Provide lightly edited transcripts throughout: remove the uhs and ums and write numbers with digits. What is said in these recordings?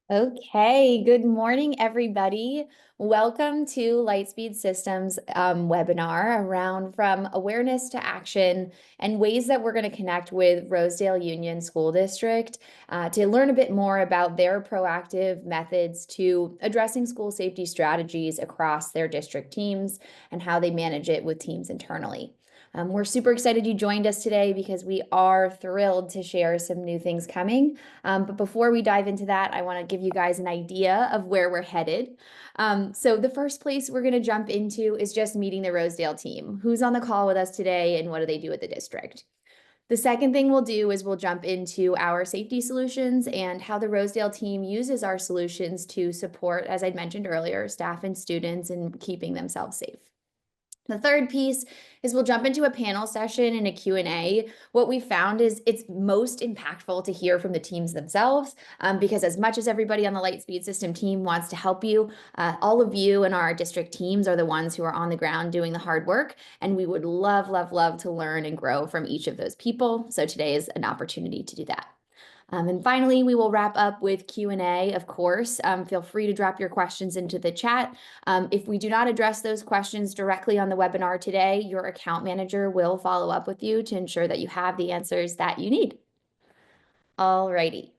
Okay, good morning, everybody. Welcome to Lightspeed Systems webinar around from awareness to action and ways that we're going to connect with Rosedale Union School District to learn a bit more about their proactive methods to addressing school safety strategies across their district teams and how they manage it with teams internally. We're super excited you joined us today because we are thrilled to share some new things coming. But before we dive into that, I want to give you guys an idea of where we're headed. So the first place we're going to jump into is just meeting the Rosedale team. Who's on the call with us today and what do they do at the district? The second thing we'll do is we'll jump into our safety solutions and how the Rosedale team uses our solutions to support, as I'd mentioned earlier, staff and students in keeping themselves safe. The third piece is we'll jump into a panel session and a Q&A. What we found is it's most impactful to hear from the teams themselves because as much as everybody on the Lightspeed system team wants to help you, all of you and our district teams are the ones who are on the ground doing the hard work. And we would love, love, love to learn and grow from each of those people. So today is an opportunity to do that. And finally, we will wrap up with Q&A, of course. Feel free to drop your questions into the chat. If we do not address those questions directly on the webinar today, your account manager will follow up with you to ensure that you have the answers that you need. All righty.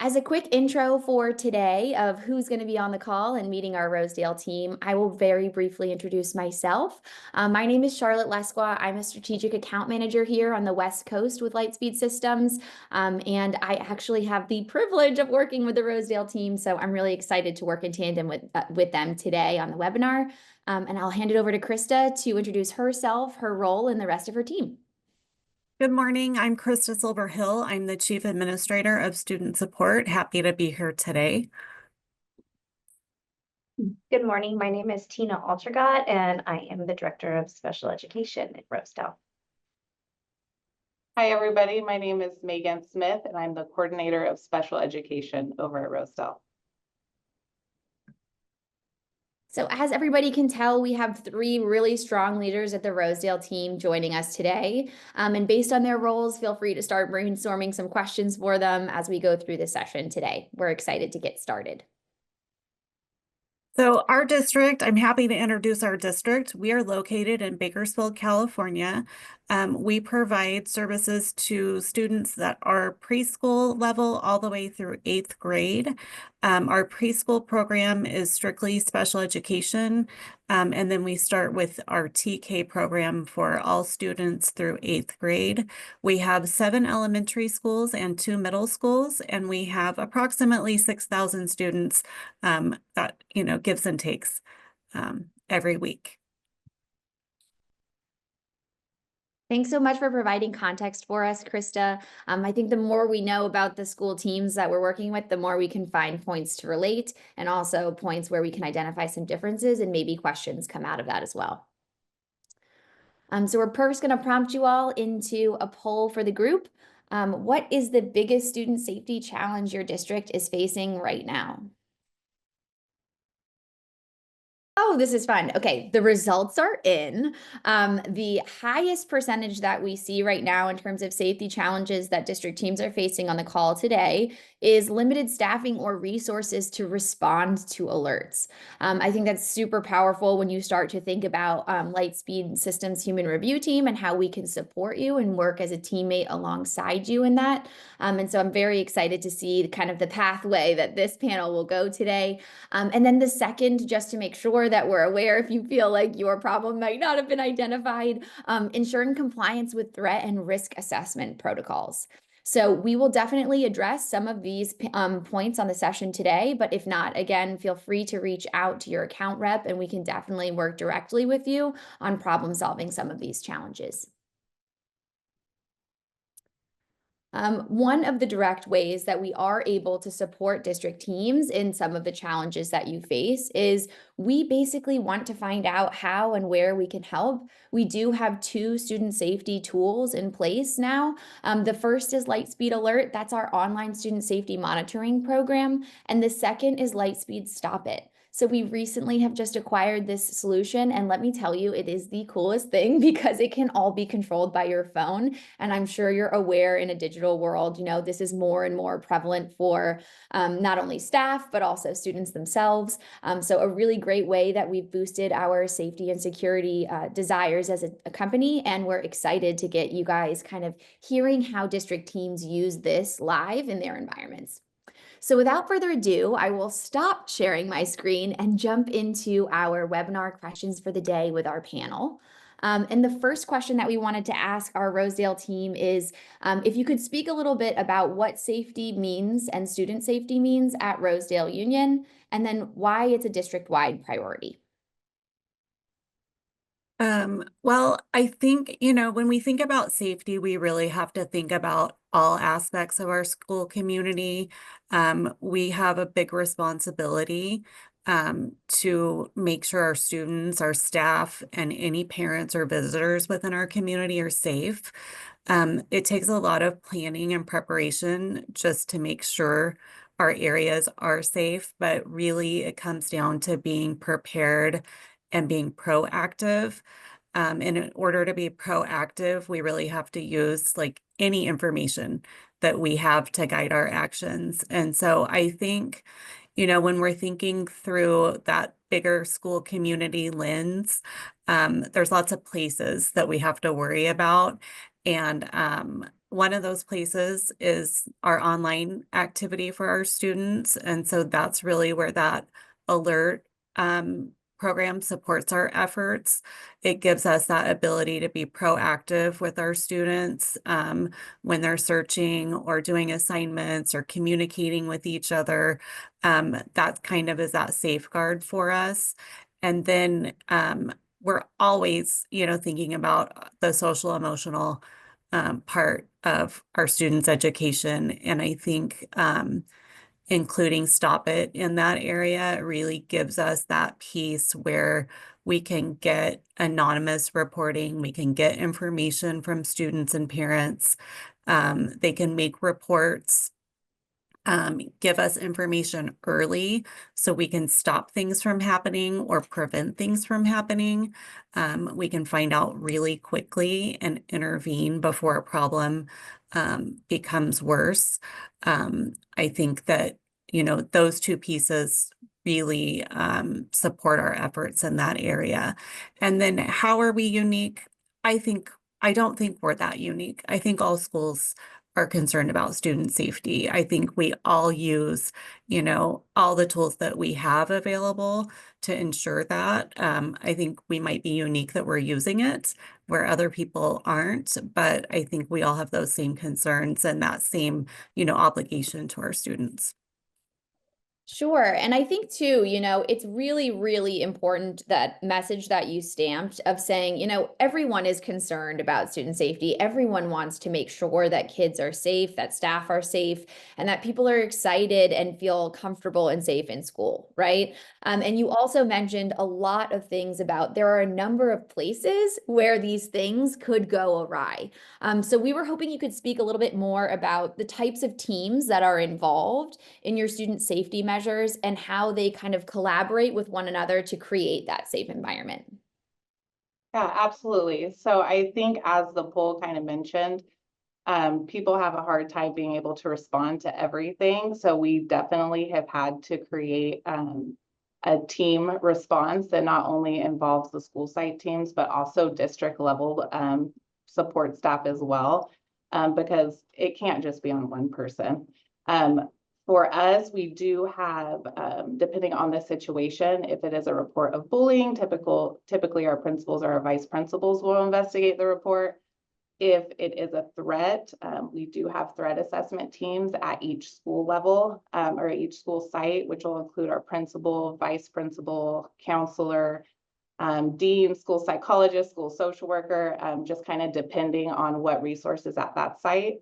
As a quick intro for today of who's going to be on the call and meeting our Rosedale team, I will very briefly introduce myself. My name is Charlotte Lesqua. I'm a strategic account manager here on the West Coast with Lightspeed Systems, and I actually have the privilege of working with the Rosedale team, so I'm really excited to work in tandem with them today on the webinar. And I'll hand it over to Krista to introduce herself, her role, and the rest of her team. Good morning. I'm Krista Silverhill. I'm the Chief Administrator of Student Support. Happy to be here today. Good morning. My name is Tina Altergott, and I am the Director of Special Education at Rosedale. Hi, everybody. My name is Megan Smith, and I'm the Coordinator of Special Education over at Rosedale. So as everybody can tell, we have three really strong leaders at the Rosedale team joining us today. And based on their roles, feel free to start brainstorming some questions for them as we go through the session today. We're excited to get started. So our district, I'm happy to introduce our district. We are located in Bakersfield, California. We provide services to students that are preschool level all the way through 8th grade. Our preschool program is strictly special education, and then we start with our TK program for all students through 8th grade. We have 7 elementary schools and 2 middle schools, and we have approximately 6,000 students that, gives and takes every week. Thanks so much for providing context for us, Krista. I think the more we know about the school teams that we're working with, the more we can find points to relate and also points where we can identify some differences and maybe questions come out of that as well. So we're first going to prompt you all into a poll for the group. What is the biggest student safety challenge your district is facing right now? Oh, this is fun. Okay, the results are in. The highest percentage that we see right now in terms of safety challenges that district teams are facing on the call today is limited staffing or resources to respond to alerts. I think that's super powerful when you start to think about Lightspeed Systems Human Review Team and how we can support you and work as a teammate alongside you in that. And so I'm very excited to see kind of the pathway that this panel will go today. And then the second, just to make sure that we're aware if you feel like your problem might not have been identified, ensuring compliance with threat and risk assessment protocols. So we will definitely address some of these points on the session today, but if not, again, feel free to reach out to your account rep and we can definitely work directly with you on problem solving some of these challenges. One of the direct ways that we are able to support district teams in some of the challenges that you face is we basically want to find out how and where we can help. We do have 2 student safety tools in place now. The first is Lightspeed Alert. That's our online student safety monitoring program. And the second is Lightspeed STOPit. So we recently have just acquired this solution, and let me tell you, it is the coolest thing because it can all be controlled by your phone. And I'm sure you're aware in a digital world, this is more and more prevalent for not only staff, but also students themselves. So a really great way that we've boosted our safety and security desires as a company. And we're excited to get you guys kind of hearing how district teams use this live in their environments. So without further ado, I will stop sharing my screen and jump into our webinar questions for the day with our panel. And the first question that we wanted to ask our Rosedale team is if you could speak a little bit about what safety means and student safety means at Rosedale Union, and then why it's a district-wide priority. Well, I think, when we think about safety, we really have to think about all aspects of our school community. We have a big responsibility to make sure our students, our staff, and any parents or visitors within our community are safe. It takes a lot of planning and preparation just to make sure our areas are safe, but really it comes down to being prepared and being proactive. And in order to be proactive, we really have to use like any information that we have to guide our actions. And so I think, when we're thinking through that bigger school community lens, there's lots of places that we have to worry about. And one of those places is our online activity for our students. And so that's really where that alert program supports our efforts. It gives us that ability to be proactive with our students when they're searching or doing assignments or communicating with each other. That kind of is that safeguard for us. And then we're always, thinking about the social emotional part of our students' education. And I think including STOPit in that area really gives us that piece where we can get anonymous reporting, we can get information from students and parents. They can make reports, give us information early so we can stop things from happening or prevent things from happening. We can find out really quickly and intervene before a problem becomes worse. I think that, those two pieces really support our efforts in that area. And then how are we unique? I don't think we're that unique. I think all schools are concerned about student safety. I think we all use, all the tools that we have available to ensure that. I think we might be unique that we're using it where other people aren't, but I think we all have those same concerns and that same, obligation to our students. Sure. And I think too, it's really, really important that message that you stamped of saying, everyone is concerned about student safety. Everyone wants to make sure that kids are safe, that staff are safe, and that people are excited and feel comfortable and safe in school, right? And you also mentioned a lot of things about there are a number of places where these things could go awry. So we were hoping you could speak a little bit more about the types of teams that are involved in your student safety measures and how they kind of collaborate with one another to create that safe environment. Yeah, absolutely. So I think as the poll kind of mentioned, people have a hard time being able to respond to everything. So we definitely have had to create a team response that not only involves the school site teams, but also district level support staff as well, because it can't just be on one person. For us, we do have, depending on the situation, if it is a report of bullying, typically our principals or our vice principals will investigate the report. If it is a threat, we do have threat assessment teams at each school level or each school site, which will include our principal, vice principal, counselor, dean, school psychologist, school social worker, just kind of depending on what resources at that site.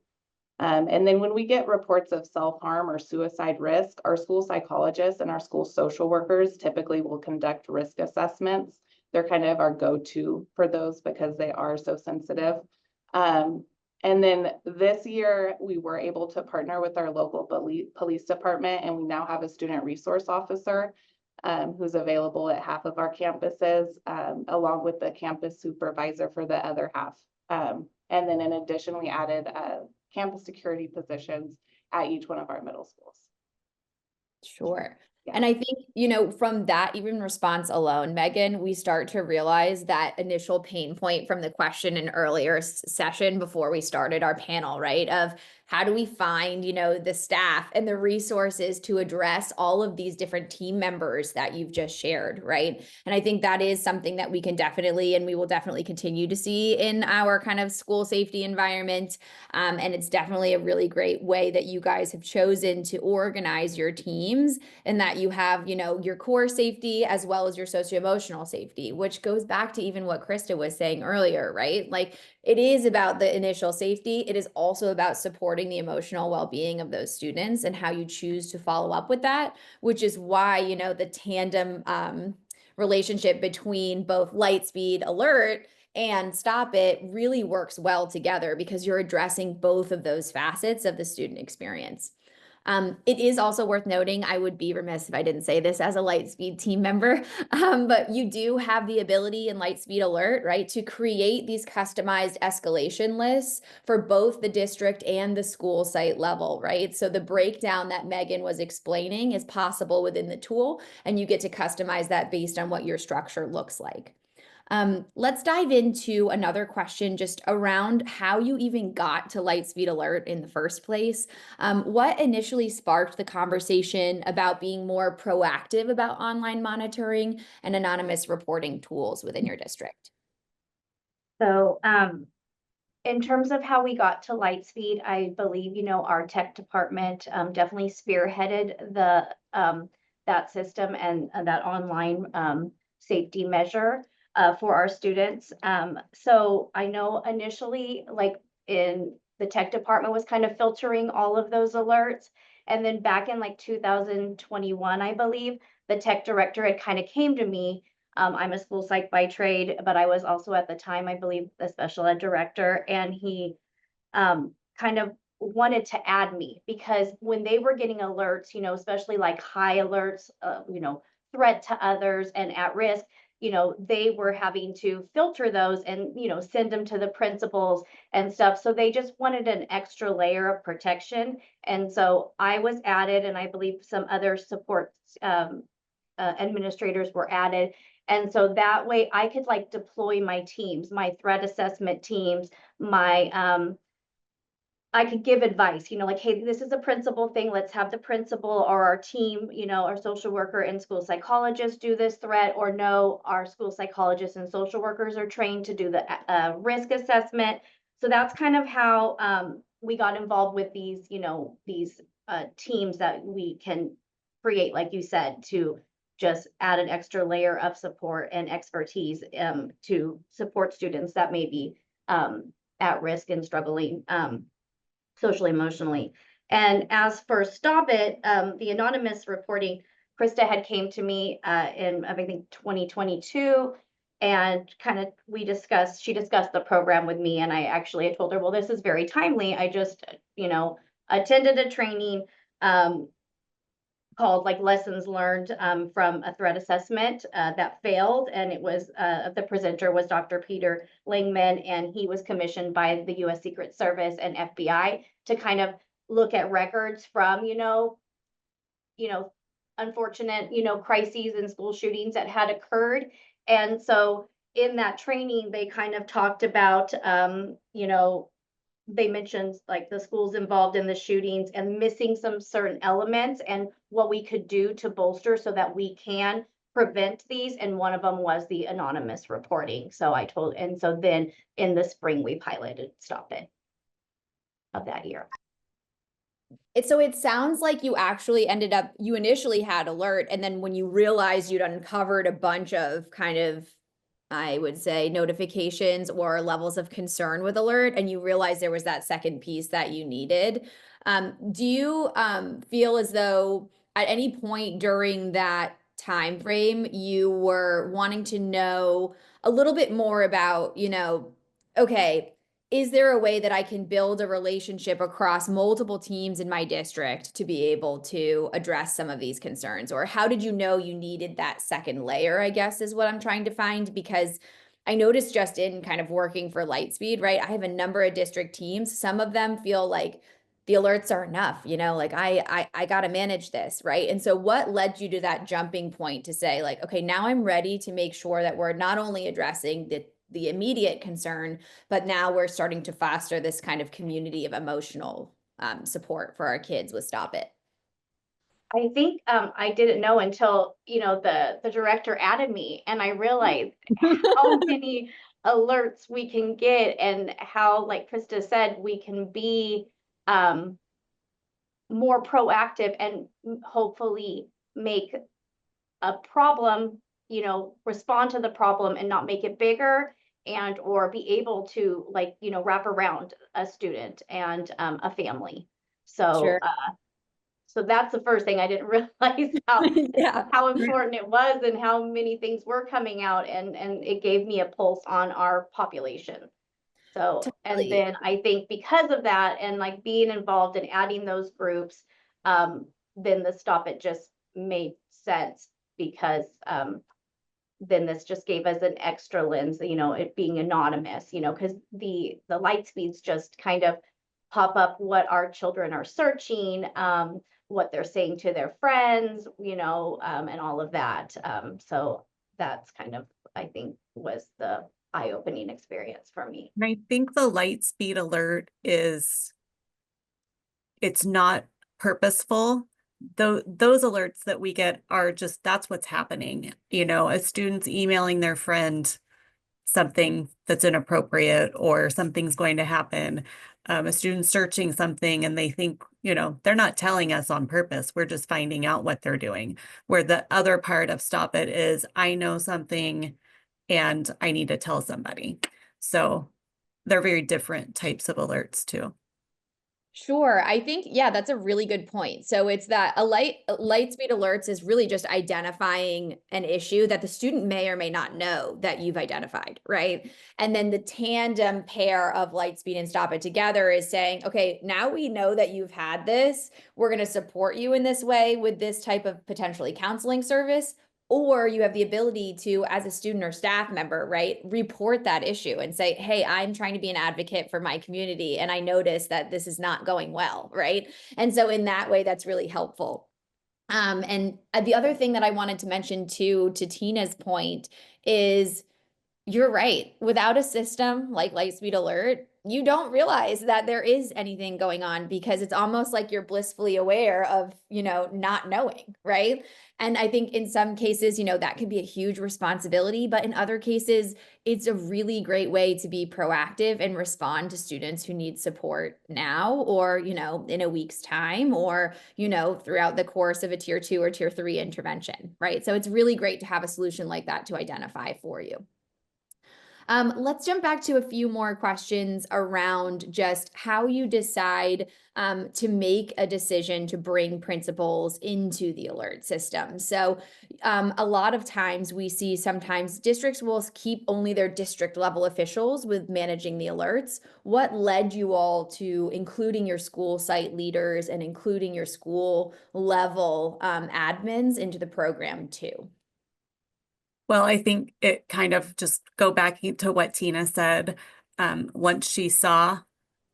And then when we get reports of self-harm or suicide risk, our school psychologists and our school social workers typically will conduct risk assessments. They're kind of our go-to for those because they are so sensitive. And then this year we were able to partner with our local police department, and we now have a student resource officer who's available at half of our campuses, along with the campus supervisor for the other half. And then in addition, we added campus security positions at each one of our middle schools. Sure. Yeah. And I think, you know, from that even response alone, Megan, we start to realize that initial pain point from the question in earlier session before we started our panel, right? Of how do we find, you know, the staff and the resources to address all of these different team members that you've just shared, right? And I think that is something that we can definitely, and we will definitely continue to see in our kind of school safety environment. And it's definitely a really great way that you guys have chosen to organize your teams, and that you have, you know, your core safety as well as your socio-emotional safety, which goes back to even what Krista was saying earlier, right? Like, it is about the initial safety. It is also about supporting the emotional well-being of those students and how you choose to follow up with that, which is why, you know, the tandem relationship between both Lightspeed Alert and STOPit really works well together, because you're addressing both of those facets of the student experience. It is also worth noting, I would be remiss if I didn't say this as a Lightspeed team member, but you do have the ability in Lightspeed Alert, right, to create these customized escalation lists for both the district and the school site level, right? So the breakdown that Megan was explaining is possible within the tool, and you get to customize that based on what your structure looks like. Let's dive into another question just around how you even got to Lightspeed Alert in the first place. What initially sparked the conversation about being more proactive about online monitoring and anonymous reporting tools within your district? So, in terms of how we got to Lightspeed, I believe, you know, our tech department definitely spearheaded the that system and that online safety measure for our students. So I know initially, like in the tech department was kind of filtering all of those alerts. And then back in like 2021, I believe, the tech director had kind of came to me. I'm a school psych by trade, but I was also at the time, I believe, the special ed director, and he kind of wanted to add me, because when they were getting alerts, you know, especially like high alerts, you know, threat to others and at risk, you know, they were having to filter those and, you know, send them to the principals and stuff. So they just wanted an extra layer of protection. And so I was added, and I believe some other support administrators were added. And so that way I could like deploy my teams, my threat assessment teams, my I could give advice, you know, like, hey, this is a principal thing. Let's have the principal or our team, you know, our social worker and school psychologist do this threat, or no, our school psychologists and social workers are trained to do the risk assessment. So that's kind of how we got involved with these, you know, these teams that we can create, like you said, to just add an extra layer of support and expertise to support students that may be at risk and struggling socially, emotionally. And as for STOPit, the anonymous reporting, Krista had came to me in, I think, 2022, and kind of she discussed the program with me, and I told her, well, this is very timely. I just, you know, attended a training called like lessons learned from a threat assessment that failed. And it was, the presenter was Dr. Peter Langman, and he was commissioned by the US Secret Service and FBI to kind of look at records from, you know, unfortunate, you know, crises and school shootings that had occurred. And so in that training, they kind of talked about, you know, they mentioned like the schools involved in the shootings and missing some certain elements and what we could do to bolster so that we can prevent these. And one of them was the anonymous reporting. So and so then in the spring, we piloted STOPit of that year. So it sounds like you actually you initially had alert, and then when you realized you'd uncovered a bunch of kind of, I would say, notifications or levels of concern with alert, and you realized there was that second piece that you needed. Do you feel as though at any point during that time frame you were wanting to know a little bit more about, you know, okay, is there a way that I can build a relationship across multiple teams in my district to be able to address some of these concerns? Or how did you know you needed that second layer, I guess, is what I'm trying to find? Because I noticed just in kind of working for Lightspeed, right? I have a number of district teams. Some of them feel like the alerts are enough, like I got to manage this, right? And so what led you to that jumping point to say like, okay, now I'm ready to make sure that we're not only addressing the immediate concern, but now we're starting to foster this kind of community of emotional support for our kids with STOPit. I think I didn't know until, the director added me, and I realized how many alerts we can get and how, like Krista said, we can be more proactive and hopefully make a problem, respond to the problem and not make it bigger, and or be able to wrap around a student and a family. So Sure. so that's the first thing. I didn't realize how Yeah. how important it was and how many things were coming out, and it gave me a pulse on our population. So, and Totally. then I think because of that and like being involved and adding those groups, then the STOPit just made sense, because then this just gave us an extra lens, it being anonymous, because the Lightspeeds just kind of pop up what our children are searching, what they're saying to their friends, and all of that. So that's kind of, I think, was the eye-opening experience for me. And I think the Lightspeed alert it's not purposeful. Those alerts that we get are just, that's what's happening. A student's emailing their friend something that's inappropriate or something's going to happen. A student searching something and they think, they're not telling us on purpose. We're just finding out what they're doing. Where the other part of STOPit is, I know something and I need to tell somebody. So they're very different types of alerts too. Sure. I think, yeah, that's a really good point. So it's that Lightspeed alerts is really just identifying an issue that the student may or may not know that you've identified, right? And then the tandem pair of Lightspeed and STOPit together is saying, okay, now we know that you've had this. We're going to support you in this way with this type of potentially counseling service. Or you have the ability to, as a student or staff member, right, report that issue and say, hey, I'm trying to be an advocate for my community, and I notice that this is not going well, right? And so in that way, that's really helpful. And the other thing that I wanted to mention too, to Tina's point, is you're right. Without a system like Lightspeed Alert, you don't realize that there is anything going on, because it's almost like you're blissfully aware of, not knowing, right? And I think in some cases, that can be a huge responsibility, but in other cases, it's a really great way to be proactive and respond to students who need support now, or, in a week's time, or, throughout the course of a tier 2 or tier 3 intervention, right? So it's really great to have a solution like that to identify for you. Let's jump back to a few more questions around just how you decide to make a decision to bring principals into the alert system. So a lot of times we see sometimes districts will keep only their district level officials with managing the alerts. What led you all to including your school site leaders and including your school level admins into the program too? Well, I think it kind of just go back to what Tina said. Once she saw,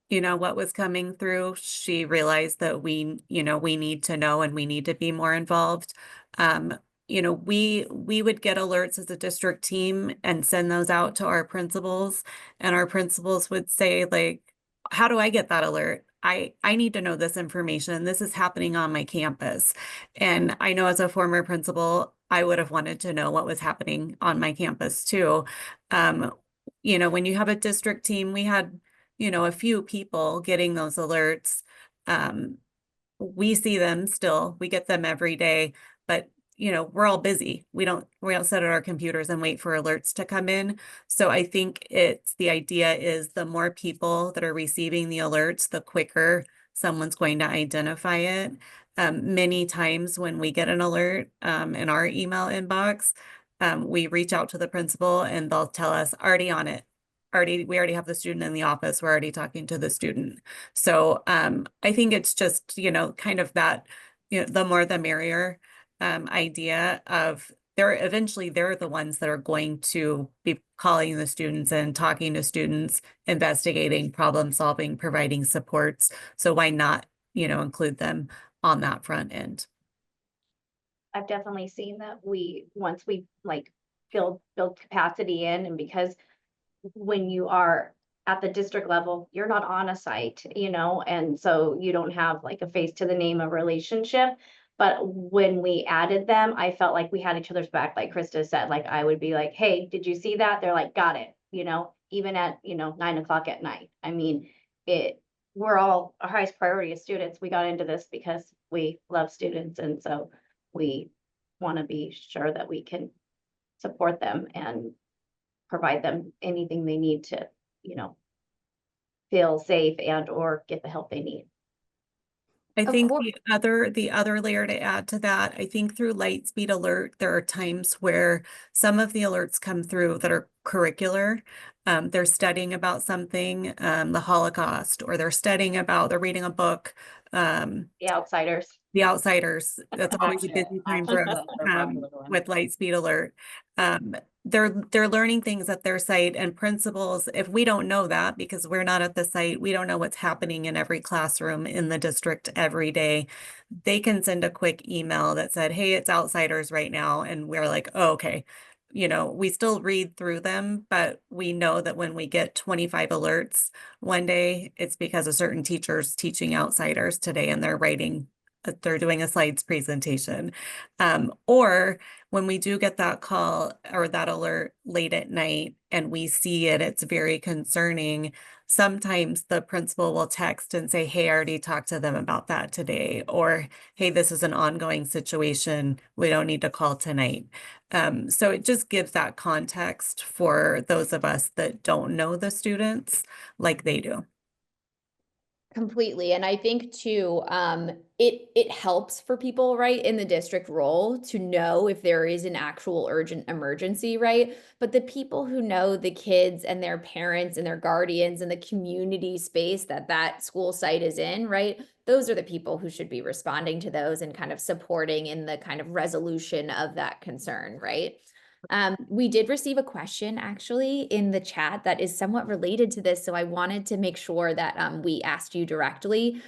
what was coming through, she realized that we need to know and we need to be more involved. We would get alerts as a district team and send those out to our principals, and our principals would say, like, how do I get that alert? I need to know this information. This is happening on my campus. And I know as a former principal, I would have wanted to know what was happening on my campus too. When you have a district team, we had, a few people getting those alerts. We see them still, we get them every day, but we're all busy. We don't sit at our computers and wait for alerts to come in. So I think the idea is the more people that are receiving the alerts, the quicker someone's going to identify it. Many times when we get an alert in our email inbox, we reach out to the principal and they'll tell us, already on it. we already have the student in the office, we're already talking to the student. So I think it's just, kind of that, the more the merrier idea of eventually they're the ones that are going to be calling the students and talking to students, investigating, problem solving, providing supports. So why not, include them on that front end? I've definitely seen that once we like build capacity in, and because when you are at the district level, you're not on a site, and so you don't have like a face to the name of relationship. But when we added them, I felt like we had each other's back, like Krista said. Like I would be like, hey, did you see that? They're like, got it, even at 9 o'clock at night. I mean, we're all our highest priority as students. We got into this because we love students, and so we want to be sure that we can support them and provide them anything they need to, feel safe and or get the help they need. I Of think course. the other layer to add to that, I think through Lightspeed Alert, there are times where some of the alerts come through that are curricular. They're studying about something, the Holocaust, or they're reading a book. The outsiders. The Outsiders, that's always a busy time for us Actionable, another popular one. with Lightspeed Alert. They're learning things at their site, and principals, if we don't know that because we're not at the site, we don't know what's happening in every classroom in the district every day. They can send a quick email that said, hey, it's Outsiders right now. And we're like, oh, okay. We still read through them, but we know that when we get 25 alerts one day, it's because a certain teacher's teaching Outsiders today and they're doing a slides presentation. Or when we do get that call or that alert late at night and we see it, it's very concerning. Sometimes the principal will text and say, hey, I already talked to them about that today. Or, hey, this is an ongoing situation. We don't need to call tonight. So it just gives that context for those of us that don't know the students like they do. Completely. And I think too, it helps for people, right, in the district role to know if there is an actual urgent emergency, right? But the people who know the kids and their parents and their guardians and the community space that that school site is in, right? Those are the people who should be responding to those and kind of supporting in the kind of resolution of that concern, right? We did receive a question actually in the chat that is somewhat related to this, so I wanted to make sure that we asked you directly.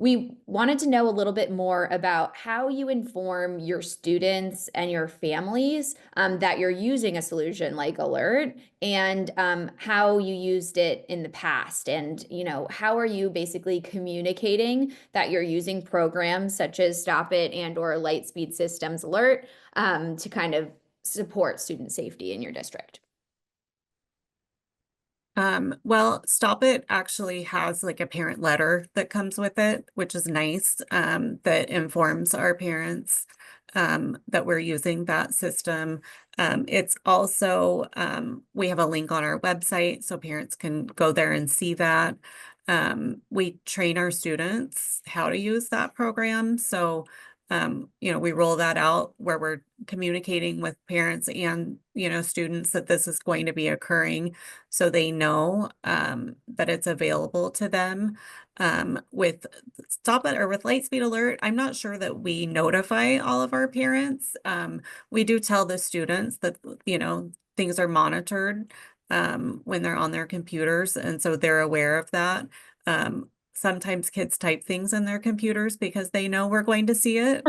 We wanted to know a little bit more about how you inform your students and your families that you're using a solution like Alert, and how you used it in the past, and how are you basically communicating that you're using programs such as STOPit and or Lightspeed Systems Alert to kind of support student safety in your district? Well, STOPit actually has like a parent letter that comes with it, which is nice, that informs our parents that we're using that system. It's also, we have a link on our website so parents can go there and see that. We train our students how to use that program. So we roll that out where we're communicating with parents and, students that this is going to be occurring so they know that it's available to them. With STOPit or with Lightspeed Alert, I'm not sure that we notify all of our parents. We do tell the students that, things are monitored when they're on their computers, and so they're aware of that. Sometimes kids type things in their computers because they know we're going to see it.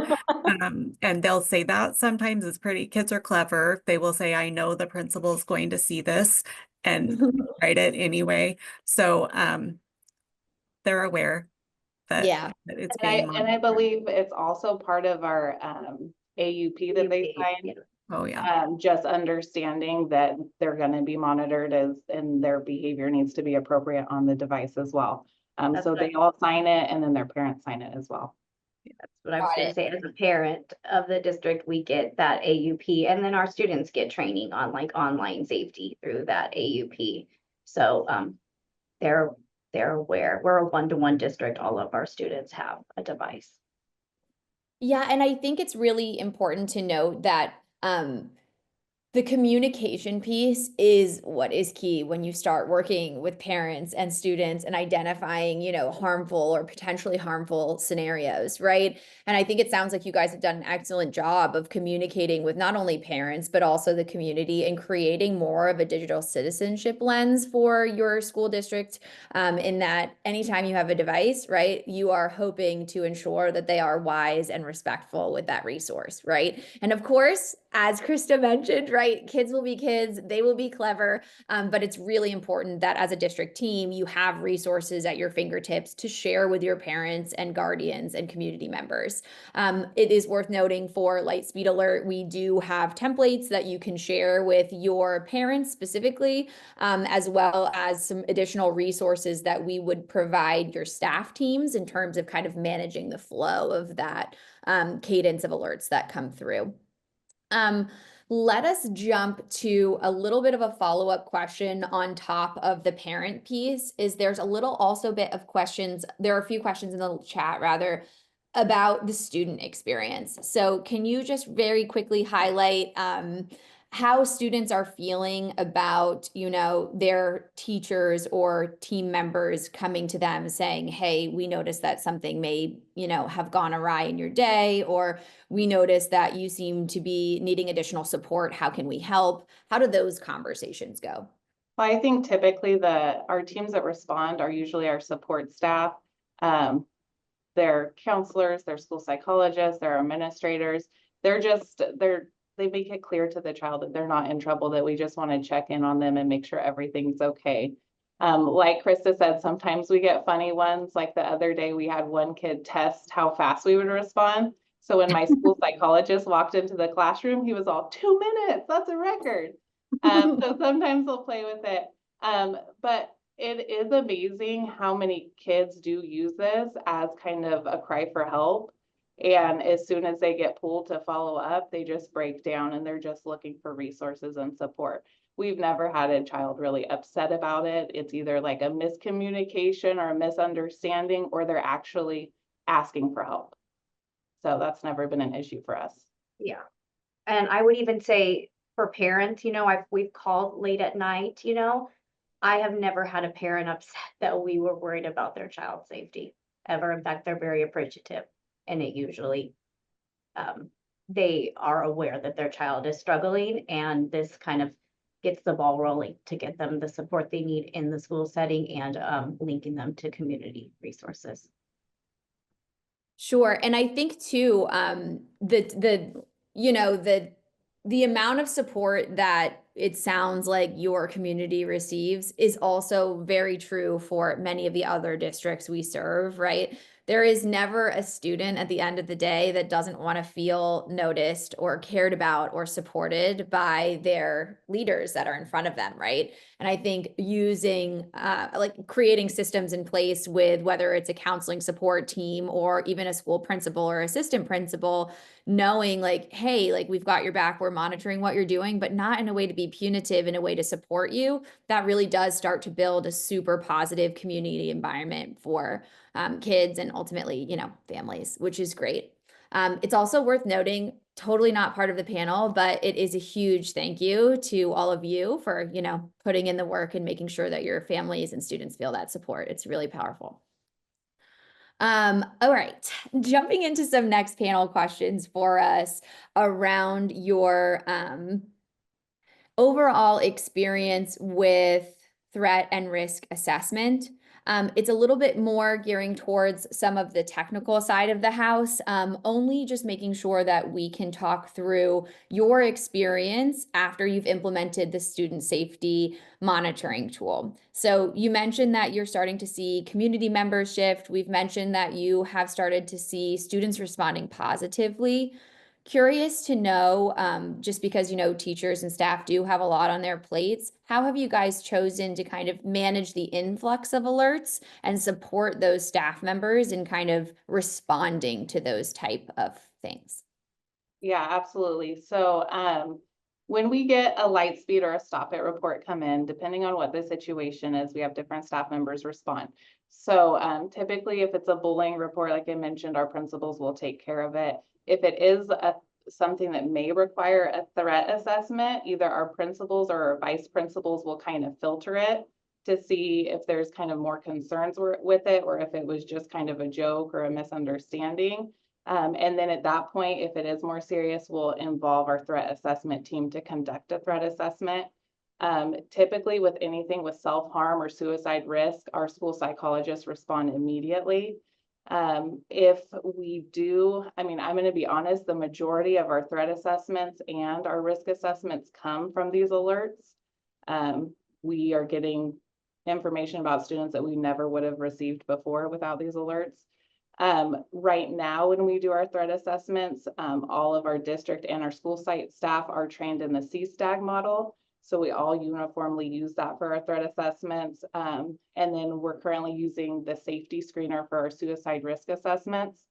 And they'll say that sometimes kids are clever. They will say, I know the principal is going to see this and write it anyway. So they're aware that, Yeah. that it's And being I monitored. believe it's also part of our AUP that they signed. Oh, yeah. Just understanding that they're going to be monitored and their behavior needs to be appropriate on the device as well. So they all sign it and then their parents sign it as well. That's what I was Got going it. to say. As a parent of the district, we get that AUP, and then our students get training on like online safety through that AUP. So they're aware. We're a one-to-one district. All of our students have a device. Yeah, and I think it's really important to note that The communication piece is what is key when you start working with parents and students and identifying, harmful or potentially harmful scenarios, right? And I think it sounds like you guys have done an excellent job of communicating with not only parents, but also the community and creating more of a digital citizenship lens for your school district, in that anytime you have a device, right, you are hoping to ensure that they are wise and respectful with that resource, right? And of course, as Krista mentioned, right, kids will be kids, they will be clever, but it's really important that as a district team, you have resources at your fingertips to share with your parents and guardians and community members. It is worth noting for Lightspeed Alert, we do have templates that you can share with your parents specifically, as well as some additional resources that we would provide your staff teams in terms of kind of managing the flow of that cadence of alerts that come through. Let us jump to a little bit of a follow-up question on top of the parent piece. There's a little also bit of questions. There are a few questions in the chat rather about the student experience. So can you just very quickly highlight how students are feeling about, their teachers or team members coming to them saying, hey, we noticed that something may, have gone awry in your day, or we noticed that you seem to be needing additional support. How can we help? How do those conversations go? Well, I think typically our teams that respond are usually our support staff. They're counselors, they're school psychologists, they're administrators. They make it clear to the child that they're not in trouble, that we just want to check in on them and make sure everything's okay. Like Krista said, sometimes we get funny ones. Like the other day, we had one kid test how fast we would respond. So when my school psychologist walked into the classroom, he was all 2 minutes, that's a record. So sometimes they'll play with it. But it is amazing how many kids do use this as kind of a cry for help. And as soon as they get pulled to follow up, they just break down and they're just looking for resources and support. We've never had a child really upset about it. It's either like a miscommunication or a misunderstanding, or they're actually asking for help. So that's never been an issue for us. Yeah. And I would even say for parents, we've called late at night, I have never had a parent upset that we were worried about their child's safety ever. In fact, they're very appreciative. And it usually, they are aware that their child is struggling, and this kind of gets the ball rolling to get them the support they need in the school setting, and linking them to community resources. Sure. And I think too, the amount of support that it sounds like your community receives is also very true for many of the other districts we serve, right? There is never a student at the end of the day that doesn't want to feel noticed or cared about or supported by their leaders that are in front of them, right? And I think using creating systems in place with whether it's a counseling support team or even a school principal or assistant principal, knowing like, hey, like we've got your back, we're monitoring what you're doing, but not in a way to be punitive, in a way to support you, that really does start to build a super positive community environment for kids and ultimately, families, which is great. It's also worth noting, totally not part of the panel, but it is a huge thank you to all of you for, putting in the work and making sure that your families and students feel that support. It's really powerful. All right, jumping into some next panel questions for us around your overall experience with threat and risk assessment. It's a little bit more gearing towards some of the technical side of the house, only just making sure that we can talk through your experience after you've implemented the student safety monitoring tool. So you mentioned that you're starting to see community members shift. We've mentioned that you have started to see students responding positively. Curious to know, just because, teachers and staff do have a lot on their plates, how have you guys chosen to kind of manage the influx of alerts and support those staff members in kind of responding to those type of things? Yeah, absolutely. So when we get a Lightspeed or a STOPit report come in, depending on what the situation is, we have different staff members respond. So typically if it's a bullying report, like I mentioned, our principals will take care of it. If it is something that may require a threat assessment, either our principals or our vice principals will kind of filter it to see if there's kind of more concerns with it, or if it was just kind of a joke or a misunderstanding. And then at that point, if it is more serious, we'll involve our threat assessment team to conduct a threat assessment. Typically with anything with self-harm or suicide risk, our school psychologists respond immediately. If we do, I mean, I'm going to be honest, the majority of our threat assessments and our risk assessments come from these alerts. We are getting information about students that we never would have received before without these alerts. Right now, when we do our threat assessments, all of our district and our school site staff are trained in the CSTAG model. So we all uniformly use that for our threat assessments. And then we're currently using the safety screener for our suicide risk assessments.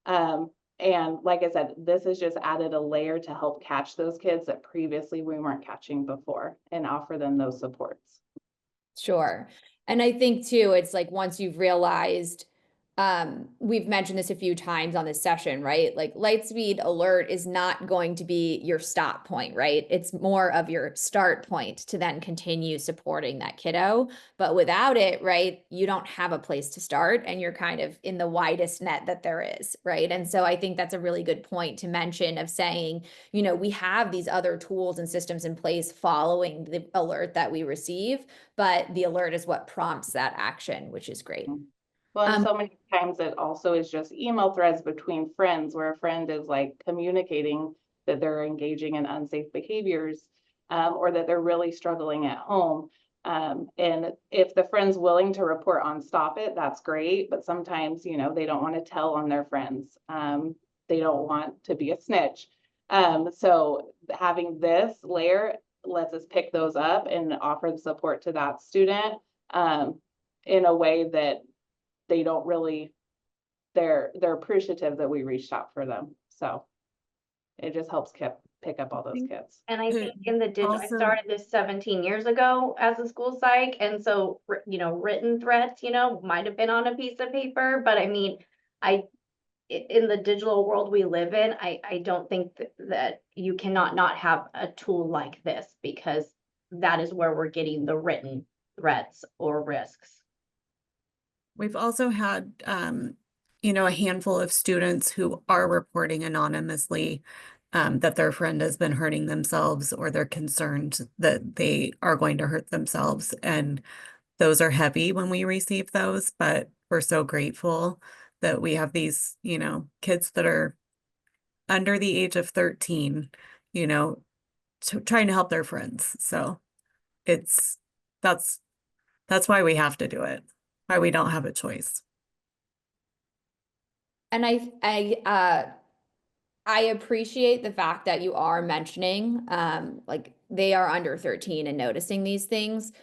And like I said, this has just added a layer to help catch those kids that previously we weren't catching before and offer them those supports. Sure. And I think too, it's like once you've realized, we've mentioned this a few times on this session, right? Like Lightspeed alert is not going to be your stop point, right? It's more of your start point to then continue supporting that kiddo. But without it, right, you don't have a place to start and you're kind of in the widest net that there is, right? And so I think that's a really good point to mention of saying, you know, we have these other tools and systems in place following the alert that we receive, but the alert is what prompts that action, which is great. Well, and so many times it also is just email threads between friends where a friend is like communicating that they're engaging in unsafe behaviors, or that they're really struggling at home. And if the friend's willing to report on STOPit, that's great. But sometimes, you know, they don't want to tell on their friends. They don't want to be a snitch. So having this layer lets us pick those up and offer the support to that student in a way that they don't really, they're appreciative that we reached out for them. So it just helps pick up all those kids. And I think in the digital, I Also- started this 17 years ago as a school psych. And so, you know, written threats, you know, might've been on a piece of paper, but I mean, in the digital world we live in, I don't think that you cannot not have a tool like this, because that is where we're getting the written threats or risks. We've also had, you know, a handful of students who are reporting anonymously that their friend has been hurting themselves, or they're concerned that they are going to hurt themselves. And those are heavy when we receive those, but we're so grateful that we have these, you know, kids that are under the age of 13, you know, trying to help their friends. So that's why we have to do it. Why we don't have a choice. And I appreciate the fact that you are mentioning, like they are under 13 and noticing these things.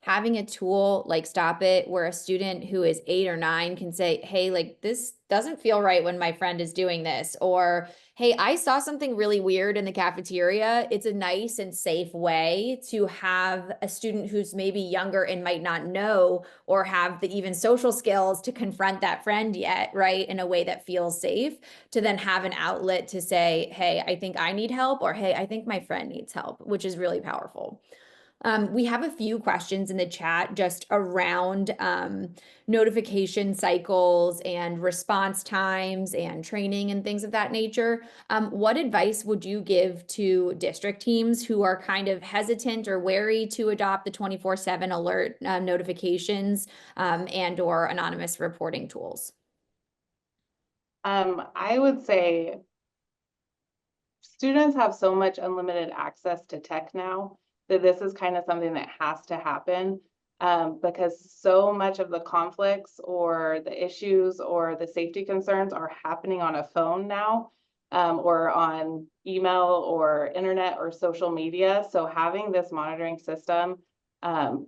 Having a tool like STOPit where a student who is 8 or 9 can say, hey, like this doesn't feel right when my friend is doing this, or hey, I saw something really weird in the cafeteria. It's a nice and safe way to have a student who's maybe younger and might not know or have the even social skills to confront that friend yet, right? In a way that feels safe, to then have an outlet to say, hey, I think I need help, or hey, I think my friend needs help, which is really powerful. We have a few questions in the chat just around notification cycles and response times and training and things of that nature. What advice would you give to district teams who are kind of hesitant or wary to adopt the 24/7 alert notifications and or anonymous reporting tools? I would say students have so much unlimited access to tech now that this is kind of something that has to happen, because so much of the conflicts or the issues or the safety concerns are happening on a phone now, or on email or internet or social media. So having this monitoring system,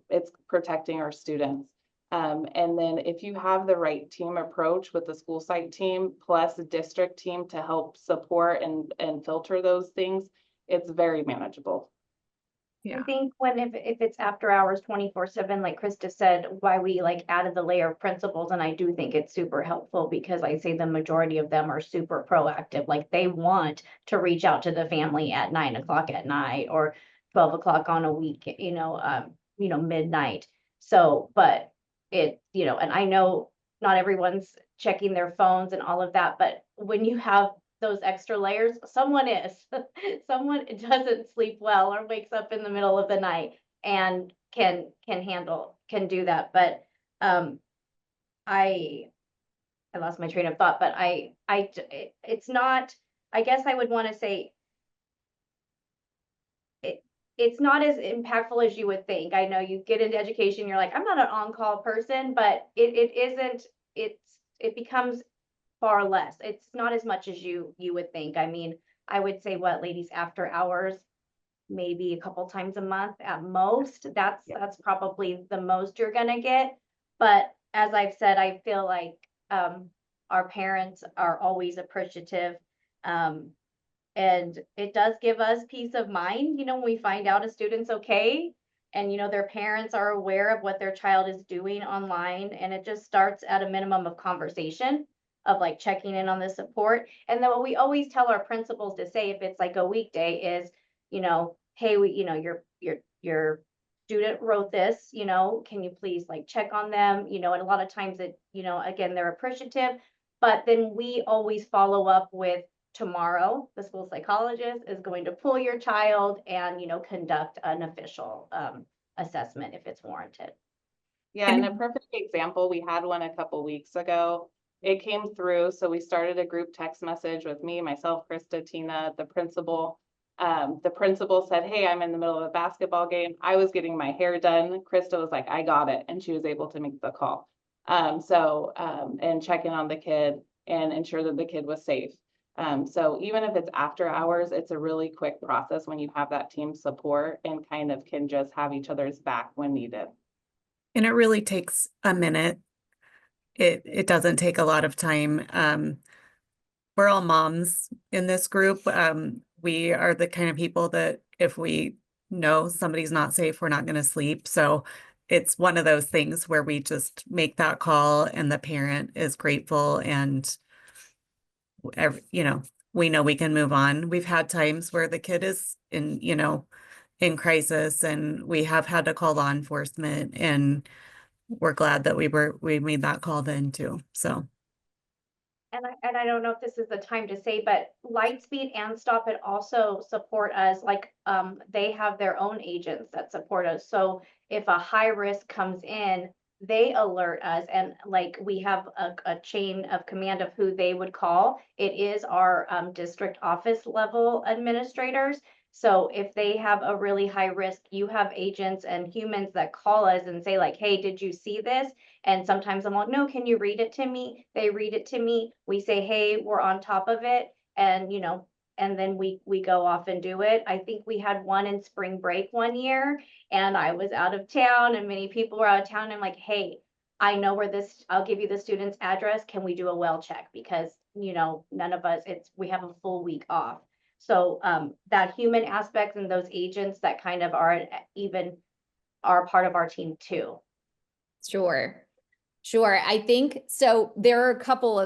it's protecting our students. And then if you have the right team approach with the school site team plus the district team to help support and filter those things, it's very manageable. Yeah. I think if it's after hours 24/7, like Krista said, why we like added the layer of principals, and I do think it's super helpful because I say the majority of them are super proactive. Like they want to reach out to the family at 9 o'clock at night or 12 o'clock on a week, midnight. So, but and I know not everyone's checking their phones and all of that, but when you have those extra layers, someone is. Someone doesn't sleep well or wakes up in the middle of the night and can do that. But I lost my train of thought, but it's not, I guess I would want to say it's not as impactful as you would think. I know you get into education, you're like, I'm not an on-call person, but it isn't, it becomes far less. It's not as much as you would think. I mean, I would say what, ladies, after hours, maybe a couple times a month at most. That's probably the most you're gonna get. But as I've said, I feel like our parents are always appreciative. And it does give us peace of mind, when we find out a student's okay and their parents are aware of what their child is doing online, and it just starts at a minimum of conversation of like checking in on the support. And then what we always tell our principals to say if it's like a weekday is, hey, your student wrote this, can you please like check on them? And a lot of times again, they're appreciative, but then we always follow up with tomorrow, the school psychologist is going to pull your child and, conduct an official assessment if it's warranted. Yeah, and a perfect example, we had one a couple weeks ago. It came through, so we started a group text message with me, myself, Krista, Tina, the principal. The principal said, hey, I'm in the middle of a basketball game. I was getting my hair done. Krista was like, I got it. And she was able to make the call. And check in on the kid and ensure that the kid was safe. So even if it's after hours, it's a really quick process when you have that team support and kind of can just have each other's back when needed. And it really takes a minute. It doesn't take a lot of time. We're all moms in this group. We are the kind of people that if we know somebody's not safe, we're not going to sleep. So it's one of those things where we just make that call and the parent is grateful and we know we can move on. We've had times where the kid is in crisis and we have had to call law enforcement, and we're glad that we made that call then too. So. And I don't know if this is the time to say, but Lightspeed and STOPit also support us. Like they have their own agents that support us. So if a high risk comes in, they alert us, and like we have a chain of command of who they would call. It is our district office level administrators. So if they have a really high risk, you have agents and humans that call us and say like, hey, did you see this? And sometimes I'm like, no, can you read it to me? They read it to me. We say, hey, we're on top of it. And, and then we go off and do it. I think we had one in spring break one year, and I was out of town and many people were out of town. I'm like, hey, I know where I'll give you the student's address. Can we do a well check? Because, none of us, we have a full week off. So that human aspect and those agents that kind of are part of our team too. Sure. I think so. There are a couple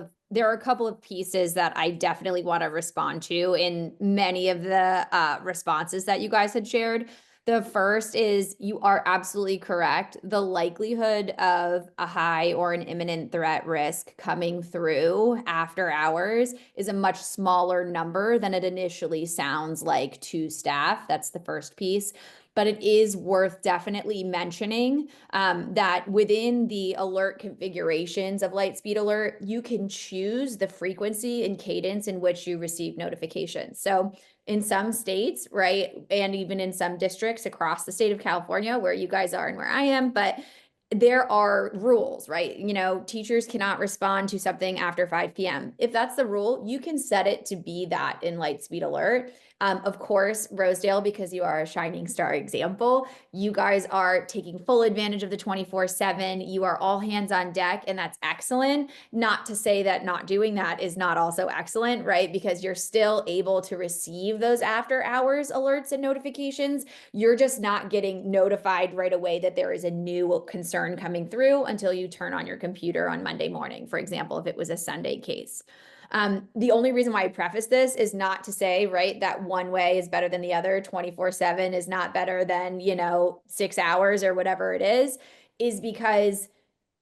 of pieces that I definitely want to respond to in many of the responses that you guys had shared. The first is you are absolutely correct. The likelihood of a high or an imminent threat risk coming through after hours is a much smaller number than it initially sounds like to staff. That's the first piece. But it is worth definitely mentioning that within the alert configurations of Lightspeed Alert, you can choose the frequency and cadence in which you receive notifications. So in some states, right, and even in some districts across the state of California, where you guys are and where I am, but there are rules, right? Teachers cannot respond to something after 5 p.m. If that's the rule, you can set it to be that in Lightspeed Alert. Of course, Rosedale, because you are a shining star example, you guys are taking full advantage of the 24/7. You are all hands on deck, and that's excellent. Not to say that not doing that is not also excellent, right? Because you're still able to receive those after hours alerts and notifications. You're just not getting notified right away that there is a new concern coming through until you turn on your computer on Monday morning, for example, if it was a Sunday case. The only reason why I preface this is not to say, right, that one way is better than the other. 24/7 is not better than, 6 hours or whatever it is because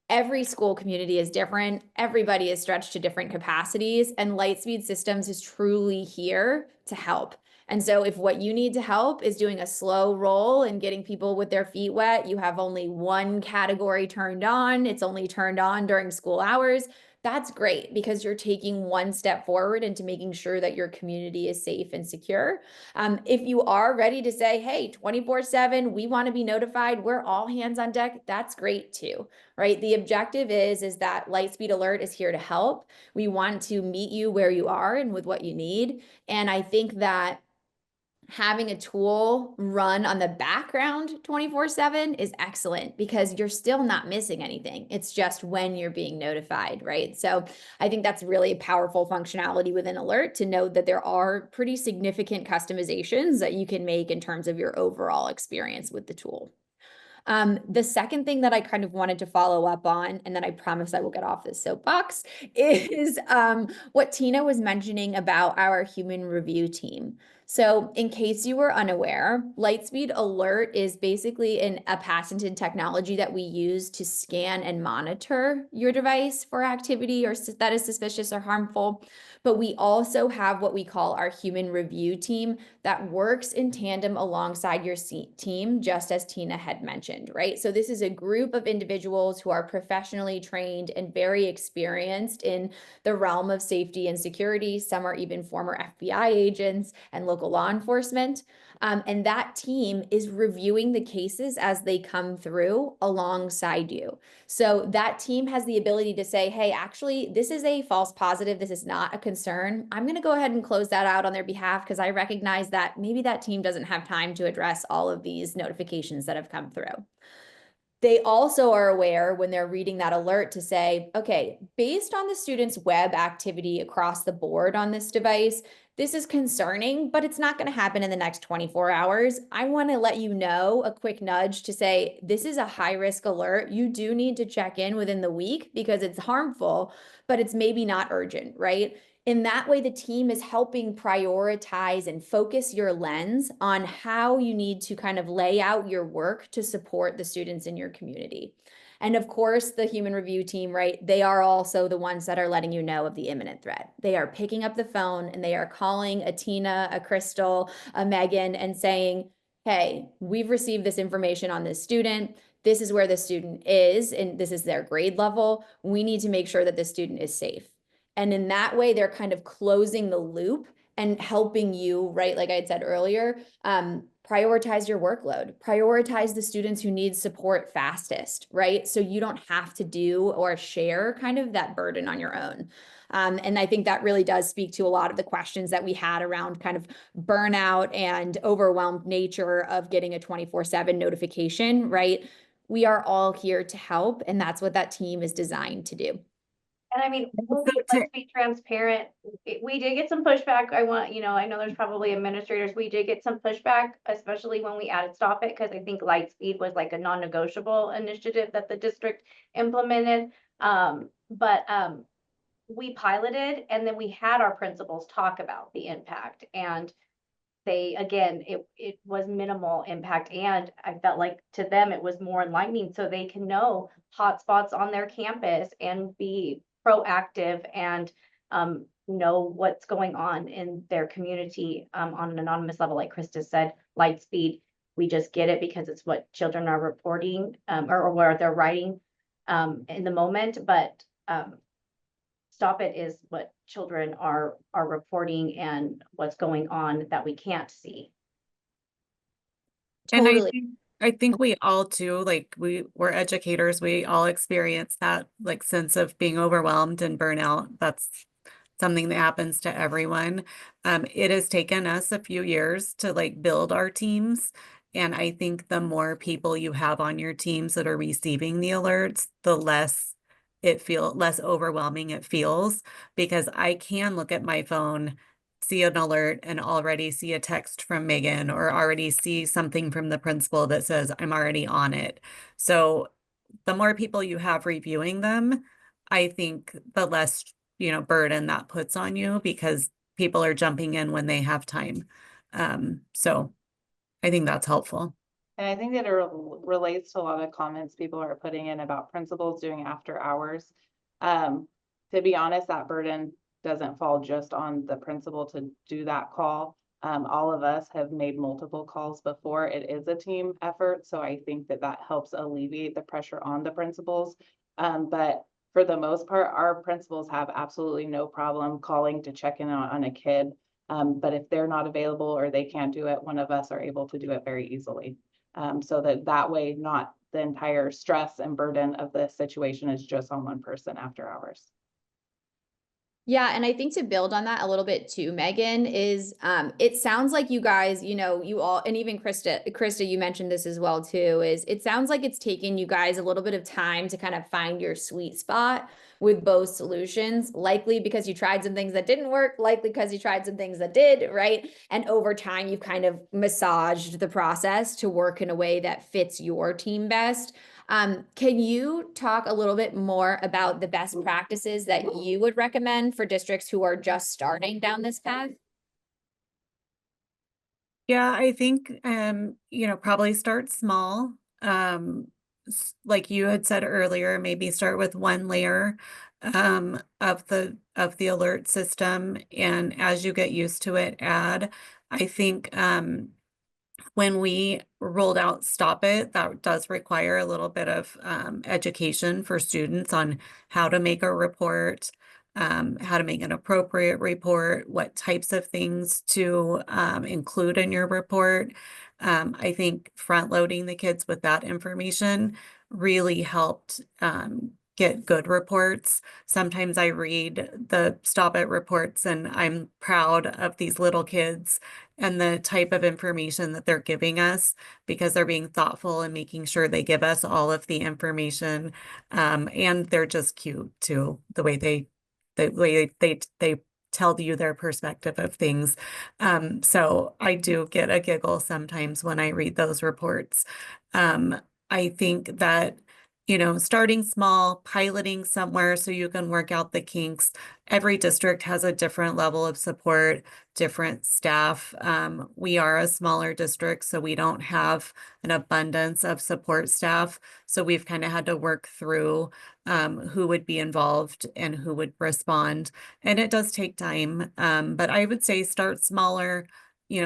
every school community is different. Everybody is stretched to different capacities, and Lightspeed Systems is truly here to help. And so if what you need to help is doing a slow roll and getting people with their feet wet, you have only one category turned on, it's only turned on during school hours, that's great because you're taking one step forward into making sure that your community is safe and secure. If you are ready to say, hey, 24/7, we want to be notified, we're all hands on deck, that's great too, right? The objective is that Lightspeed Alert is here to help. We want to meet you where you are and with what you need. And I think that having a tool run on the background 24/7 is excellent because you're still not missing anything. It's just when you're being notified, right? So I think that's really a powerful functionality within Alert to know that there are pretty significant customizations that you can make in terms of your overall experience with the tool. The second thing that I kind of wanted to follow up on, and then I promise I will get off this soapbox, is what Tina was mentioning about our human review team. So in case you were unaware, Lightspeed Alert is basically a patented technology that we use to scan and monitor your device for activity that is suspicious or harmful. But we also have what we call our human review team that works in tandem alongside your team, just as Tina had mentioned, right? So this is a group of individuals who are professionally trained and very experienced in the realm of safety and security. Some are even former FBI agents and local law enforcement. And that team is reviewing the cases as they come through alongside you. So that team has the ability to say, hey, actually, this is a false positive. This is not a concern. I'm going to go ahead and close that out on their behalf because I recognize that maybe that team doesn't have time to address all of these notifications that have come through. They also are aware when they're reading that alert to say, okay, based on the student's web activity across the board on this device, this is concerning, but it's not going to happen in the next 24 hours. I want to let you know, a quick nudge to say, this is a high risk alert. You do need to check in within the week because it's harmful, but it's maybe not urgent, right? In that way, the team is helping prioritize and focus your lens on how you need to kind of lay out your work to support the students in your community. And of course, the human review team, right? They are also the ones that are letting you know of the imminent threat. They are picking up the phone and they are calling a Tina, a Crystal, a Megan, and saying, hey, we've received this information on this student. This is where the student is, and this is their grade level. We need to make sure that the student is safe. And in that way, they're kind of closing the loop and helping you, right? Like I had said earlier, prioritize your workload, prioritize the students who need support fastest, right? So you don't have to do or share kind of that burden on your own. And I think that really does speak to a lot of the questions that we had around kind of burnout and overwhelmed nature of getting a 24/7 notification, right? We are all here to help, and that's what that team is designed to do. And I mean, let's be transparent. We did get some pushback. I know there's probably administrators. We did get some pushback, especially when we added STOPit, because I think Lightspeed was like a non-negotiable initiative that the district implemented. But we piloted and then we had our principals talk about the impact, and it was minimal impact, and I felt like to them it was more enlightening so they can know hotspots on their campus and be proactive and know what's going on in their community on an anonymous level. Like Krista said, Lightspeed, we just get it because it's what children are reporting or where they're writing in the moment, but STOPit is what children are reporting and what's going on that we can't see. And Totally. I think we all too, like we're educators, we all experience that like sense of being overwhelmed and burnout. That's something that happens to everyone. It has taken us a few years to like build our teams. And I think the more people you have on your teams that are receiving the alerts, the less overwhelming it feels, because I can look at my phone, see an alert, and already see a text from Megan or already see something from the principal that says I'm already on it. So the more people you have reviewing them, I think the less, burden that puts on you, because people are jumping in when they have time. So I think that's helpful. And I think that it relates to a lot of comments people are putting in about principals doing after hours. To be honest, that burden doesn't fall just on the principal to do that call. All of us have made multiple calls before. It is a team effort, so I think that that helps alleviate the pressure on the principals. But for the most part, our principals have absolutely no problem calling to check in on a kid. But if they're not available or they can't do it, one of us are able to do it very easily. So that way, not the entire stress and burden of the situation is just on one person after hours. Yeah, and I think to build on that a little bit too, Megan, is it sounds like you guys, you all, and even Krista, you mentioned this as well too, is it sounds like it's taken you guys a little bit of time to kind of find your sweet spot with both solutions, likely because you tried some things that didn't work, likely because you tried some things that did, right? And over time, you've kind of massaged the process to work in a way that fits your team best. Can you talk a little bit more about the best practices that you would recommend for districts who are just starting down this path? Yeah, I think, probably start small. Like you had said earlier, maybe start with one layer of the alert system. And as you get used to it, add. I think when we rolled out STOPit, that does require a little bit of education for students on how to make a report, how to make an appropriate report, what types of things to include in your report. I think front loading the kids with that information really helped get good reports. Sometimes I read the STOPit reports and I'm proud of these little kids and the type of information that they're giving us, because they're being thoughtful and making sure they give us all of the information. And they're just cute too, the way they tell you their perspective of things. So I do get a giggle sometimes when I read those reports. I think that starting small, piloting somewhere so you can work out the kinks. Every district has a different level of support, different staff. We are a smaller district, so we don't have an abundance of support staff. So we've kind of had to work through who would be involved and who would respond. And it does take time. But I would say start smaller,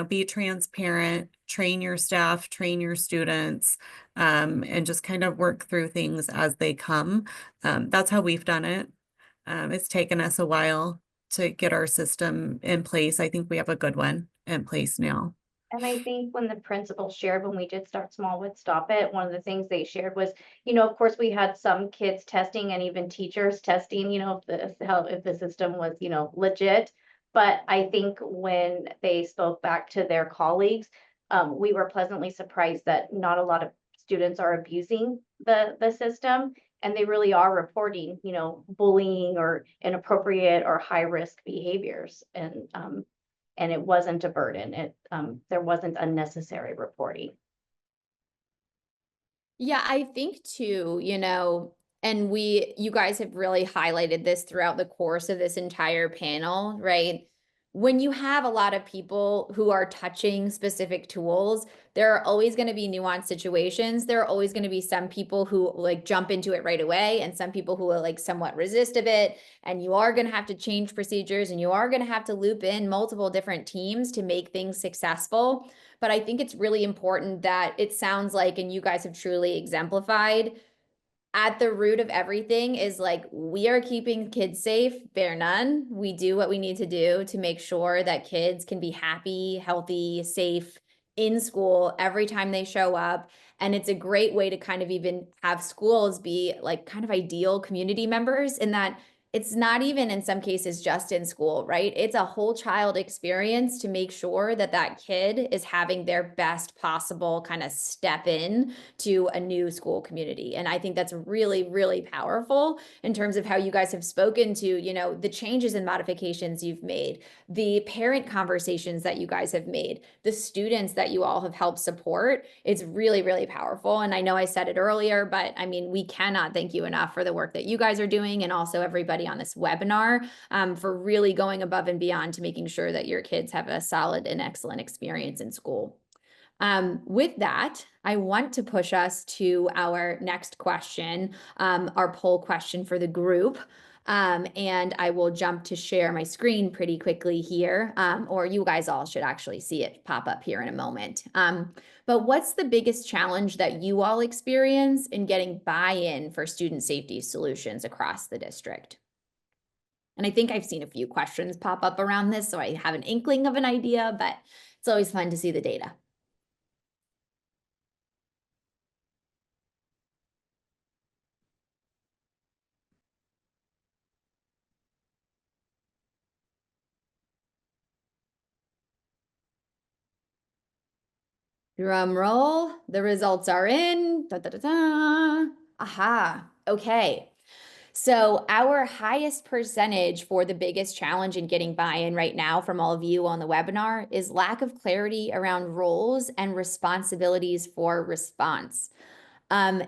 be transparent, train your staff, train your students, and just kind of work through things as they come. That's how we've done it. It's taken us a while to get our system in place. I think we have a good one in place now. And I think when the principal shared, when we did start small with STOPit, one of the things they shared was, of course, we had some kids testing and even teachers testing, if the system was, legit. But I think when they spoke back to their colleagues, we were pleasantly surprised that not a lot of students are abusing the system, and they really are reporting, bullying or inappropriate or high risk behaviors. And it wasn't a burden. There wasn't unnecessary reporting. Yeah, I think too, and you guys have really highlighted this throughout the course of this entire panel, right? When you have a lot of people who are touching specific tools, there are always going to be nuanced situations. There are always going to be some people who like jump into it right away and some people who will like somewhat resist a bit. And you are going to have to change procedures and you are going to have to loop in multiple different teams to make things successful. But I think it's really important that it sounds like, and you guys have truly exemplified, at the root of everything is like, we are keeping kids safe, bear none. We do what we need to do to make sure that kids can be happy, healthy, safe in school every time they show up. And it's a great way to kind of even have schools be like kind of ideal community members in that it's not even in some cases just in school, right? It's a whole child experience to make sure that that kid is having their best possible kind of step in to a new school community. And I think that's really, really powerful in terms of how you guys have spoken to, you know, the changes and modifications you've made, the parent conversations that you guys have made, the students that you all have helped support. It's really, really powerful. And I know I said it earlier, but I mean, we cannot thank you enough for the work that you guys are doing, and also everybody on this webinar for really going above and beyond to making sure that your kids have a solid and excellent experience in school. With that, I want to push us to our next question, our poll question for the group. And I will jump to share my screen pretty quickly here, or you guys all should actually see it pop up here in a moment. But what's the biggest challenge that you all experience in getting buy-in for student safety solutions across the district? And I think I've seen a few questions pop up around this, so I have an inkling of an idea, but it's always fun to see the data. Drum roll, the results are in. Da, da, da, da. Aha, okay. So our highest percentage for the biggest challenge in getting buy-in right now from all of you on the webinar is lack of clarity around roles and responsibilities for response.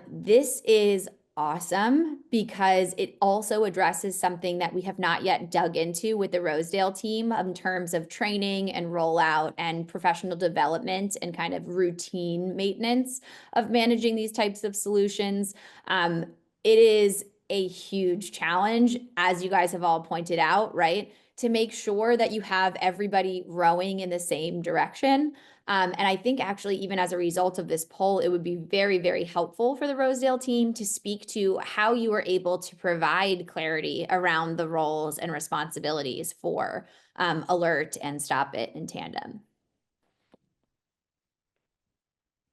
This is awesome because it also addresses something that we have not yet dug into with the Rosedale team in terms of training and rollout and professional development and kind of routine maintenance of managing these types of solutions. It is a huge challenge, as you guys have all pointed out, right? To make sure that you have everybody rowing in the same direction. And I think actually, even as a result of this poll, it would be very, very helpful for the Rosedale team to speak to how you were able to provide clarity around the roles and responsibilities for Alert and STOPit in tandem.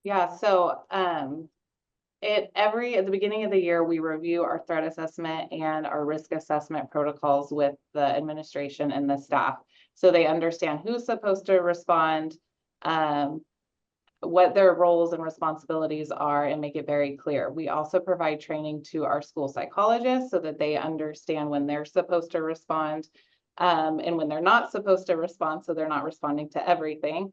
Yeah, so at the beginning of the year, we review our threat assessment and our risk assessment protocols with the administration and the staff. So they understand who's supposed to respond, what their roles and responsibilities are, and make it very clear. We also provide training to our school psychologists so that they understand when they're supposed to respond, and when they're not supposed to respond, so they're not responding to everything.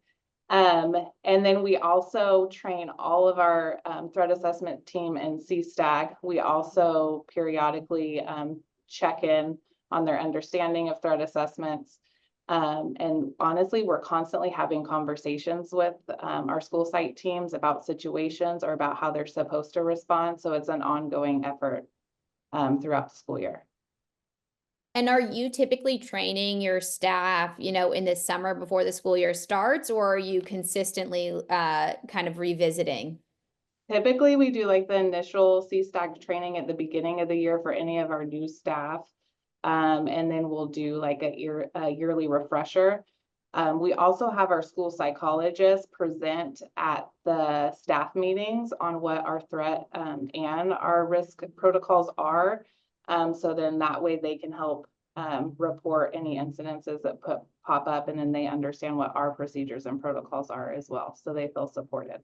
And then we also train all of our threat assessment team in CSTAG. We also periodically check in on their understanding of threat assessments. And honestly, we're constantly having conversations with our school site teams about situations or about how they're supposed to respond. So it's an ongoing effort throughout the school year. And are you typically training your staff, you know, in the summer before the school year starts, or are you consistently kind of revisiting? Typically, we do like the initial CSTAG training at the beginning of the year for any of our new staff. And then we'll do like a yearly refresher. We also have our school psychologists present at the staff meetings on what our threat and our risk protocols are. So then that way they can help report any incidences that pop up, and then they understand what our procedures and protocols are as well. So they feel supported.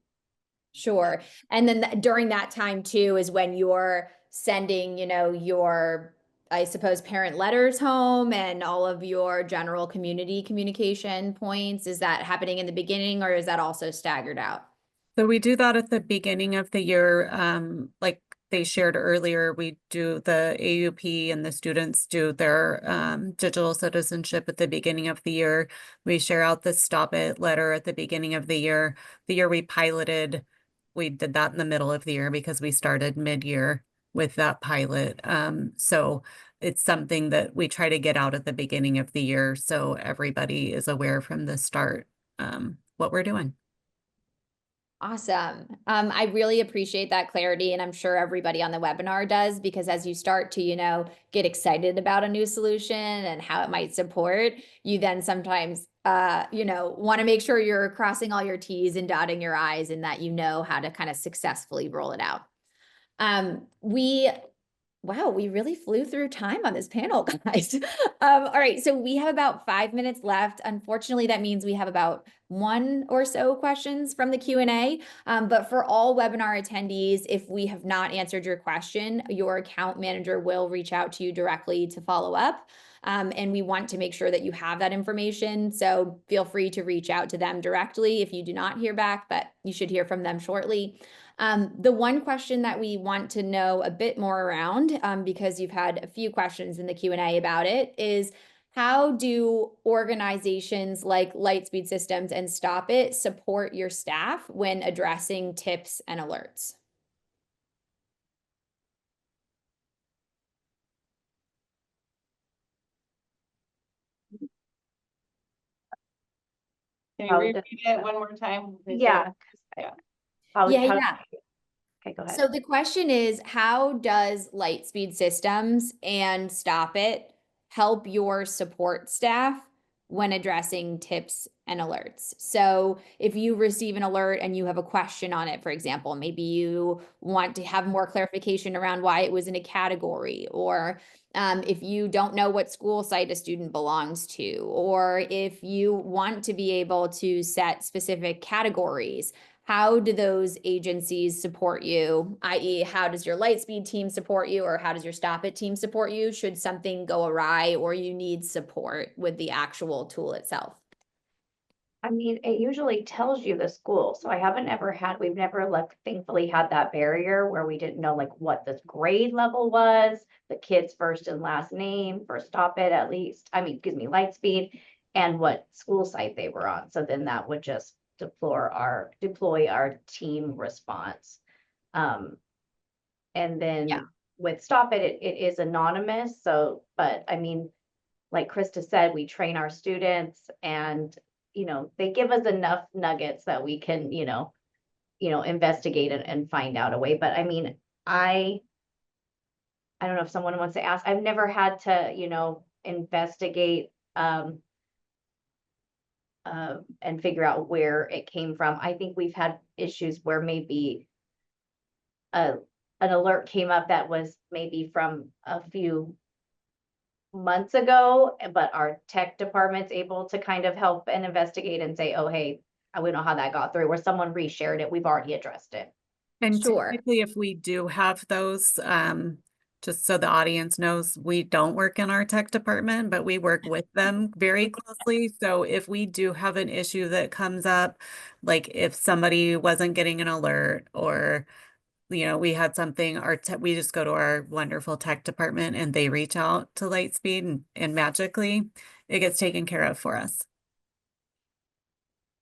Sure. And then during that time too is when you're sending, you know, your, I suppose, parent letters home and all of your general community communication points. Is that happening in the beginning, or is that also staggered out? So we do that at the beginning of the year. Like they shared earlier, we do the AUP and the students do their digital citizenship at the beginning of the year. We share out the STOPit letter at the beginning of the year. The year we piloted, we did that in the middle of the year because we started mid-year with that pilot. So it's something that we try to get out at the beginning of the year so everybody is aware from the start what we're doing. Awesome. I really appreciate that clarity, and I'm sure everybody on the webinar does, because as you start to, you know, get excited about a new solution and how it might support, you then sometimes, you know, want to make sure you're crossing all your T's and dotting your I's, and that you know how to kind of successfully roll it out. We Wow, we really flew through time on this panel, guys. All right, so we have about 5 minutes left. Unfortunately, that means we have about one or so questions from the Q&A. But for all webinar attendees, if we have not answered your question, your account manager will reach out to you directly to follow up. And we want to make sure that you have that information. So feel free to reach out to them directly if you do not hear back, but you should hear from them shortly. The one question that we want to know a bit more around, because you've had a few questions in the Q&A about it, is how do organizations like Lightspeed Systems and STOPit support your staff when addressing tips and alerts? Can you repeat it one more time? Yeah. Yeah. Yeah. Okay, go ahead. So the question is, how does Lightspeed Systems and STOPit help your support staff when addressing tips and alerts? So if you receive an alert and you have a question on it, for example, maybe you want to have more clarification around why it was in a category, or if you don't know what school site a student belongs to, or if you want to be able to set specific categories, how do those agencies support you? I.e., how does your Lightspeed team support you, or how does your STOPit team support you should something go awry or you need support with the actual tool itself? I mean, it usually tells you the school. So we've never like thankfully had that barrier where we didn't know like what this grade level was, the kid's first and last name for STOPit at least. I mean, excuse me, Lightspeed, and what school site they were on. So then that would just deploy our team response. And then with STOPit, it is anonymous. So, but I mean, like Krista said, we train our students, and they give us enough nuggets that we can, investigate and find out a way. But I mean, I don't know if someone wants to ask. I've never had to, investigate and figure out where it came from. I think we've had issues where maybe an alert came up that was maybe from a few months ago, but our tech department's able to kind of help and investigate and say, oh, hey, we don't know how that got through, where someone reshared it, we've already addressed it. And Sure. typically, if we do have those, just so the audience knows, we don't work in our tech department, but we work with them very closely. So if we do have an issue that comes up, like if somebody wasn't getting an alert, or we had something, we just go to our wonderful tech department and they reach out to Lightspeed, and magically it gets taken care of for us.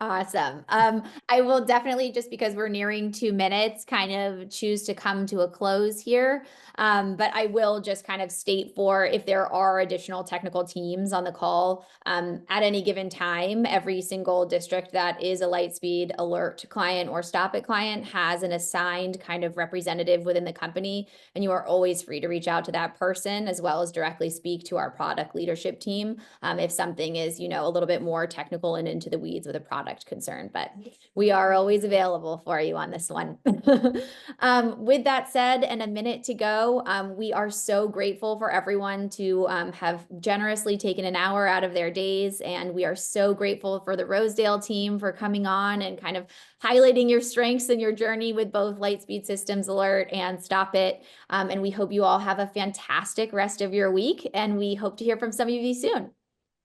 Awesome. I will definitely, just because we're nearing 2 minutes, kind of choose to come to a close here. But I will just kind of state, for if there are additional technical teams on the call, at any given time, every single district that is a Lightspeed alert client or STOPit client has an assigned kind of representative within the company, and you are always free to reach out to that person, as well as directly speak to our product leadership team if something is, a little bit more technical and into the weeds with a product concern. But we are always available for you on this one. With that said, and a minute to go, we are so grateful for everyone to have generously taken an hour out of their days, and we are so grateful for the Rosedale team for coming on and kind of highlighting your strengths and your journey with both Lightspeed Systems Alert and STOPit. And we hope you all have a fantastic rest of your week, and we hope to hear from some of you soon.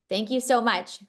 Thank you so much.